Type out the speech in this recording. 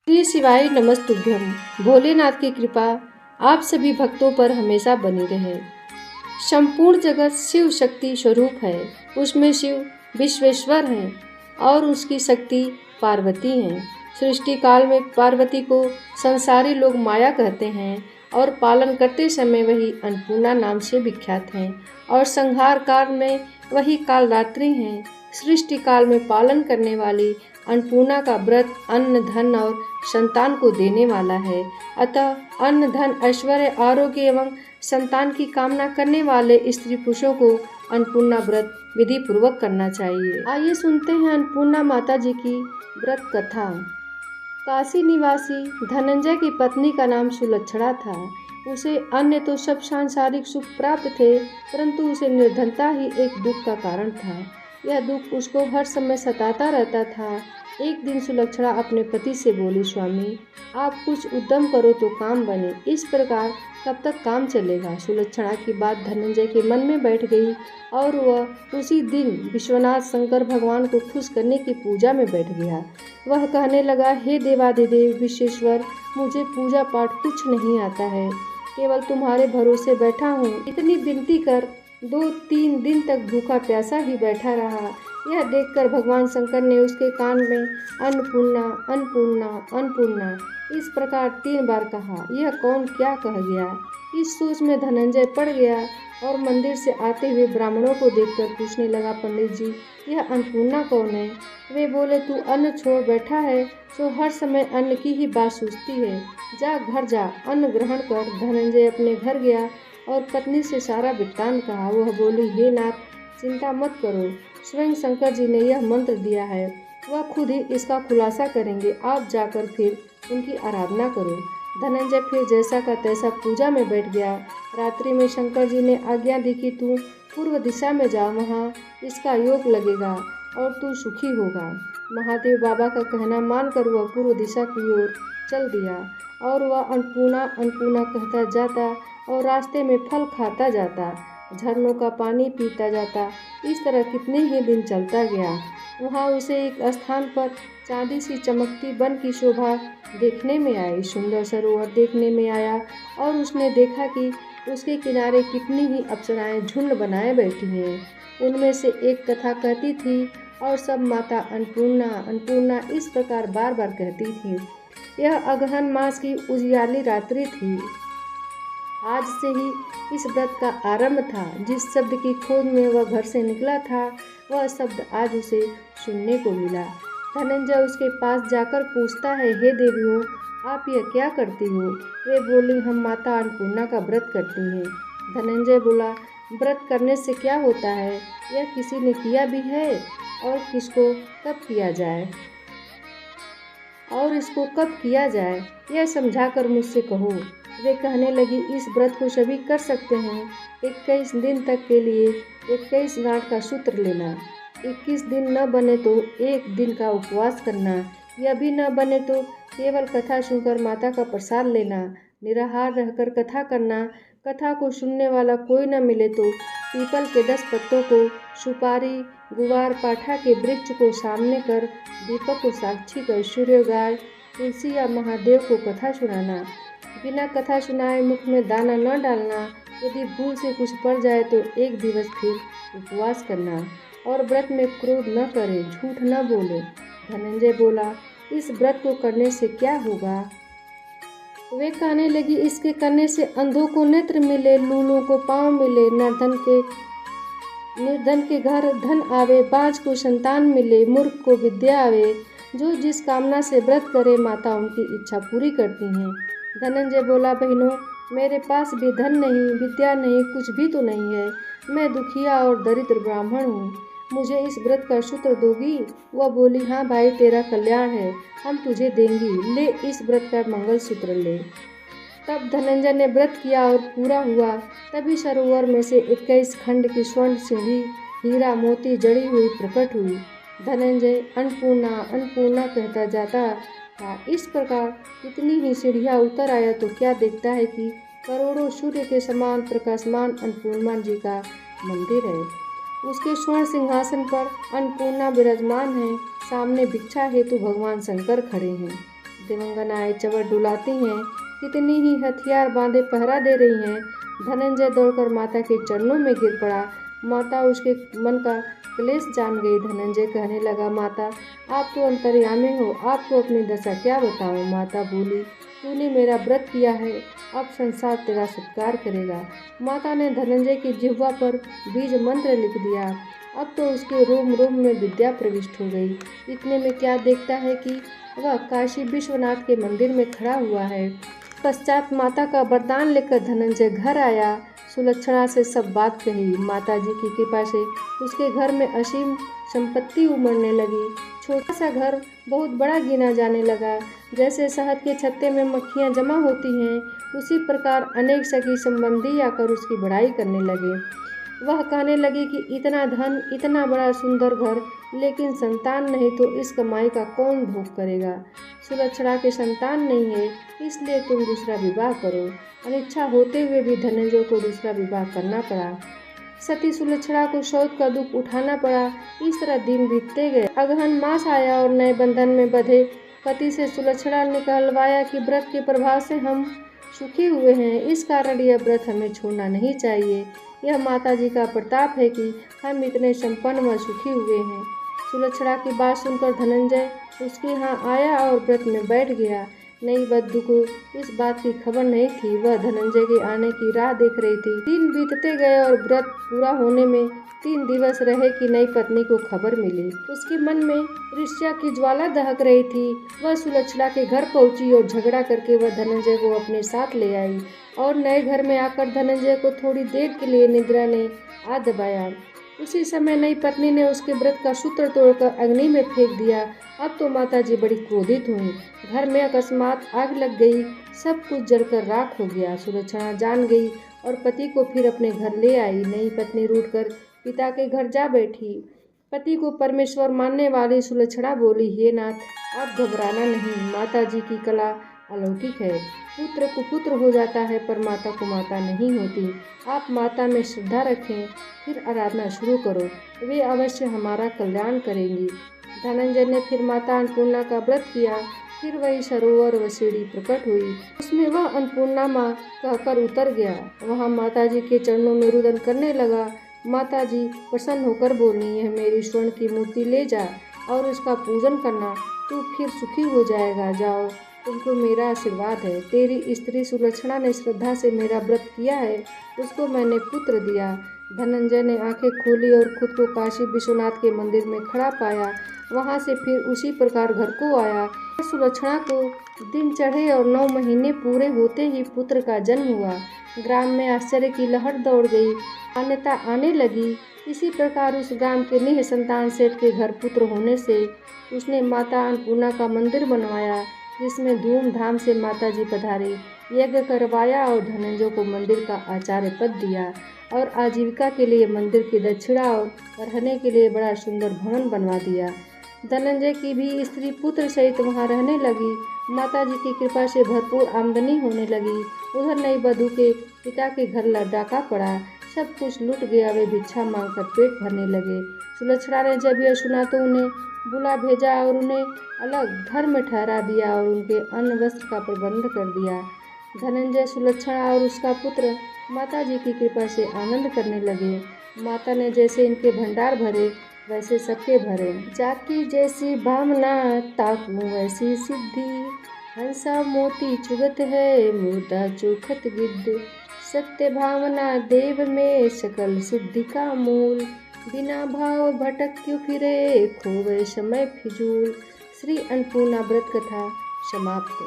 श्री शिवाय नमस्तुभ्यम। भोलेनाथ की कृपा आप सभी भक्तों पर हमेशा बनी रहे। संपूर्ण जगत शिव शक्ति स्वरूप है। उसमें शिव विश्वेश्वर हैं और उसकी शक्ति पार्वती हैं। सृष्टि काल में पार्वती को संसारी लोग माया कहते हैं और पालन करते समय वही अन्नपूर्णा नाम से विख्यात हैं और संहार काल में वही कालरात्रि हैं। सृष्टि काल में पालन करने वाली अन्नपूर्णा का व्रत अन्न धन और संतान को देने वाला है। अतः अन्न धन ऐश्वर्य आरोग्य एवं संतान की कामना करने वाले स्त्री पुरुषों को अन्नपूर्णा व्रत विधि पूर्वक करना चाहिए। आइए सुनते हैं अन्नपूर्णा माता जी की व्रत कथा। काशी निवासी धनंजय की पत्नी का नाम सुलक्षणा था। उसे अन्य तो सब सांसारिक सुख प्राप्त थे, परंतु उसे निर्धनता ही एक दुख का कारण था। यह दुख उसको हर समय सताता रहता था। एक दिन सुलक्षणा अपने पति से बोली, स्वामी आप कुछ उद्यम करो तो काम बने, इस प्रकार कब तक काम चलेगा। सुलक्षणा की बात धनंजय के मन में बैठ गई और वह उसी दिन विश्वनाथ शंकर भगवान को खुश करने की पूजा में बैठ गया। वह कहने लगा, हे देवादिदेव विश्वेश्वर, मुझे पूजा पाठ कुछ नहीं आता है, केवल तुम्हारे भरोसे बैठा हूँ। इतनी विनती कर 2-3 दिन तक भूखा प्यासा ही बैठा रहा। यह देखकर भगवान शंकर ने उसके कान में अन्नपूर्णा अन्नपूर्णा अन्नपूर्णा इस प्रकार 3 बार कहा। यह कौन क्या कह गया, इस सोच में धनंजय पड़ गया और मंदिर से आते हुए ब्राह्मणों को देखकर पूछने लगा, पंडित जी यह अन्नपूर्णा कौन है। वे बोले, तू अन्न छोड़ बैठा है तो हर समय अन्न की ही बात सोचती है, जा घर जा अन्न ग्रहण कर। धनंजय अपने घर गया और पत्नी से सारा वृत्तांत कहा। वह बोली, हे नाथ चिंता मत करो, स्वयं शंकर जी ने यह मंत्र दिया है, वह खुद ही इसका खुलासा करेंगे, आप जाकर फिर उनकी आराधना करो। धनंजय फिर जैसा का तैसा पूजा में बैठ गया। रात्रि में शंकर जी ने आज्ञा दी कि तू पूर्व दिशा में जा, वहाँ इसका योग लगेगा और तू सुखी होगा। महादेव बाबा का कहना मानकर वह पूर्व दिशा की ओर चल दिया और वह अन्नपूर्णा अन्नपूर्णा कहता जाता और रास्ते में फल खाता जाता, झरनों का पानी पीता जाता। इस तरह कितने ही दिन चलता गया। वहाँ उसे एक स्थान पर चांदी सी चमकती वन की शोभा देखने में आई। सुंदर सरोवर देखने में आया और उसने देखा कि उसके किनारे कितनी ही अप्सराएं झुंड बनाए बैठी हैं। उनमें से एक कथा कहती थी और सब माता अन्नपूर्णा अन्नपूर्णा इस प्रकार बार बार कहती थी। यह अगहन मास की उजियाली रात्रि थी। आज से ही इस व्रत का आरंभ था। जिस शब्द की खोज में वह घर से निकला था, वह शब्द आज उसे सुनने को मिला। धनंजय उसके पास जाकर पूछता है, हे देवियों आप यह क्या करती हो। वे बोली, हम माता अन्नपूर्णा का व्रत करती हैं। धनंजय बोला, व्रत करने से क्या होता है, यह किसी ने किया भी है और किसको कब किया जाए और इसको कब किया जाए, यह समझाकर मुझसे कहो। वे कहने लगी, इस व्रत को सभी कर सकते हैं। 21 दिन तक के लिए 21 गांठ का सूत्र लेना, 21 दिन न बने तो 1 दिन का उपवास करना, यह भी न बने तो केवल कथा सुनकर माता का प्रसाद लेना, निराहार रहकर कथा करना। कथा को सुनने वाला कोई न मिले तो पीपल के 10 पत्तों को, सुपारी गुवार पाठा के वृक्ष को सामने कर, दीपक को साक्षी कर सूर्य गाय तुलसी या महादेव को कथा सुनाना। बिना कथा सुनाए मुख में दाना न डालना। यदि भूल से कुछ पड़ जाए तो 1 दिवस फिर उपवास करना और व्रत में क्रोध न करे, झूठ न बोले। धनंजय बोला, इस व्रत को करने से क्या होगा। वे कहने लगी, इसके करने से अंधों को नेत्र मिले, लूलों को पाँव मिले, निर्धन के घर धन आवे, बाज को संतान मिले, मूर्ख को विद्या आवे। जो जिस कामना से व्रत करे माता उनकी इच्छा पूरी करती हैं। धनंजय बोला, बहनों मेरे पास भी धन नहीं, विद्या नहीं, कुछ भी तो नहीं है। मैं दुखिया और दरिद्र ब्राह्मण हूँ, मुझे इस व्रत का सूत्र दोगी। वह बोली, हाँ भाई तेरा कल्याण है, हम तुझे देंगी, ले इस व्रत का मंगल सूत्र ले। तब धनंजय ने व्रत किया और पूरा हुआ। तभी सरोवर में से 21 खंड की स्वर्ण सीढ़ी हीरा मोती जड़ी हुई प्रकट हुई। धनंजय अन्नपूर्णा अन्नपूर्णा कहता जाता था। इस प्रकार कितनी ही सीढ़ियाँ उतर आया तो क्या देखता है कि करोड़ों सूर्य के समान प्रकाशमान अन्नपूर्णा जी का मंदिर है। उसके स्वर्ण सिंहासन पर अन्नपूर्णा विराजमान है। सामने भिक्षा हेतु भगवान शंकर खड़े हैं। देवांगनाएं चवट डुलाती हैं, कितनी ही हथियार बांधे पहरा दे रही हैं। धनंजय दौड़कर माता के चरणों में गिर पड़ा। माता उसके मन का क्लेश जान गई। धनंजय कहने लगा, माता आप तो अंतर्यामी हो, आपको अपनी दशा क्या बताऊं। माता बोली, तूने मेरा व्रत किया है, अब संसार तेरा सत्कार करेगा। माता ने धनंजय की जिह्वा पर बीज मंत्र लिख दिया। अब तो उसके रोम रोम में विद्या प्रविष्ट हो गई। इतने में क्या देखता है कि वह काशी विश्वनाथ के मंदिर में खड़ा हुआ है। पश्चात माता का वरदान लेकर धनंजय घर आया। सुलक्षणा से सब बात कही। माता जी की कृपा से उसके घर में असीम संपत्ति उमड़ने लगी। छोटा सा घर बहुत बड़ा गिना जाने लगा। जैसे शहद के छत्ते में मक्खियाँ जमा होती हैं, उसी प्रकार अनेक सखी संबंधी आकर उसकी बड़ाई करने लगे। वह कहने लगी कि इतना धन, इतना बड़ा सुंदर घर, लेकिन संतान नहीं तो इस कमाई का कौन भोग करेगा। सुलक्षणा के संतान नहीं है, इसलिए तुम दूसरा विवाह करो। अनिच्छा होते हुए भी धनंजय को दूसरा विवाह करना पड़ा। सती सुलक्षणा को शौच का दुख उठाना पड़ा। इस तरह दिन बीतते गए। अगहन मास आया और नए बंधन में बंधे पति से सुलक्षणा ने कहलवाया कि व्रत के प्रभाव से हम सुखी हुए हैं, इस कारण यह व्रत हमें छोड़ना नहीं चाहिए। यह माता जी का प्रताप है कि हम इतने संपन्न व सुखी हुए हैं। सुलक्षणा की बात सुनकर धनंजय उसके यहाँ आया और व्रत में बैठ गया। नई बधू को इस बात की खबर नहीं थी। वह धनंजय के आने की राह देख रही थी। दिन बीतते गए और व्रत पूरा होने में 3 दिवस रहे कि नई पत्नी को खबर मिली। उसके मन में ईर्ष्या की ज्वाला दहक रही थी। वह सुलक्षणा के घर पहुंची और झगड़ा करके वह धनंजय को अपने साथ ले आई और नए घर में आकर धनंजय को थोड़ी देर के लिए निद्रा ने आ दबाया। उसी समय नई पत्नी ने उसके व्रत का सूत्र तोड़कर अग्नि में फेंक दिया। अब तो माताजी बड़ी क्रोधित हुई। घर में अकस्मात आग लग गई। सब कुछ जलकर राख हो गया। सुलक्षणा जान गई और पति को फिर अपने घर ले आई। नई पत्नी रूठकर पिता के घर जा बैठी। पति को परमेश्वर मानने वाली सुलक्षणा बोली, हे नाथ आप घबराना नहीं, माताजी की कला अलौकिक है। पुत्र को पुत्र हो जाता है पर माता को माता नहीं होती। आप माता में श्रद्धा रखें, फिर आराधना शुरू करो, वे अवश्य हमारा कल्याण करेंगी। धनंजय ने फिर माता अन्नपूर्णा का व्रत किया। फिर वही सरोवर व सीढ़ी प्रकट हुई। उसमें वह अन्नपूर्णा माँ कहकर उतर गया। वहाँ माता जी के चरणों में रुदन करने लगा। माता जी प्रसन्न होकर बोली, यह मेरी स्वर्ण की मूर्ति ले जा और उसका पूजन करना, तू फिर सुखी हो जाएगा। जाओ, तुमको मेरा आशीर्वाद है। तेरी स्त्री सुलक्षणा ने श्रद्धा से मेरा व्रत किया है, उसको मैंने पुत्र दिया। धनंजय ने आंखें खोली और खुद को काशी विश्वनाथ के मंदिर में खड़ा पाया। वहां से फिर उसी प्रकार घर को आया। सुलक्षणा को दिन चढ़े और 9 महीने पूरे होते ही पुत्र का जन्म हुआ। ग्राम में आश्चर्य की लहर दौड़ गई, मान्यता आने लगी। इसी प्रकार उस ग्राम के निःसंतान सेठ के घर पुत्र होने से उसने माता अन्नपूर्णा का मंदिर बनवाया, जिसमें धूमधाम से माता जी पधारी, यज्ञ करवाया और धनंजय को मंदिर का आचार्य पद दिया और आजीविका के लिए मंदिर की दक्षिणा और रहने के लिए बड़ा सुंदर भवन बनवा दिया। धनंजय की भी स्त्री पुत्र सहित वहां रहने लगी। माता जी की कृपा से भरपूर आमदनी होने लगी। उधर नई वधू के पिता के घर डाका पड़ा, सब कुछ लूट गया। वे भिक्षा मांगकर पेट भरने लगे। सुलक्षणा ने जब यह सुना तो उन्हें बुला भेजा और उन्हें अलग घर में ठहरा दिया और उनके अन्न वस्त्र का प्रबंध कर दिया। धनंजय, सुलक्षणा और उसका पुत्र माता जी की कृपा से आनंद करने लगे। माता ने जैसे इनके भंडार भरे वैसे सबके भरे। जाकी जैसी भावना ताकू वैसी सिद्धि, हंसा मोती चुगत है मुर्दा चोखत गिद्ध। सत्य भावना देव में सकल सिद्धि का मूल, बिना भाव भटक क्यों फिरे खोवे समय फिजूल। श्री अन्नपूर्णा व्रत कथा समाप्त।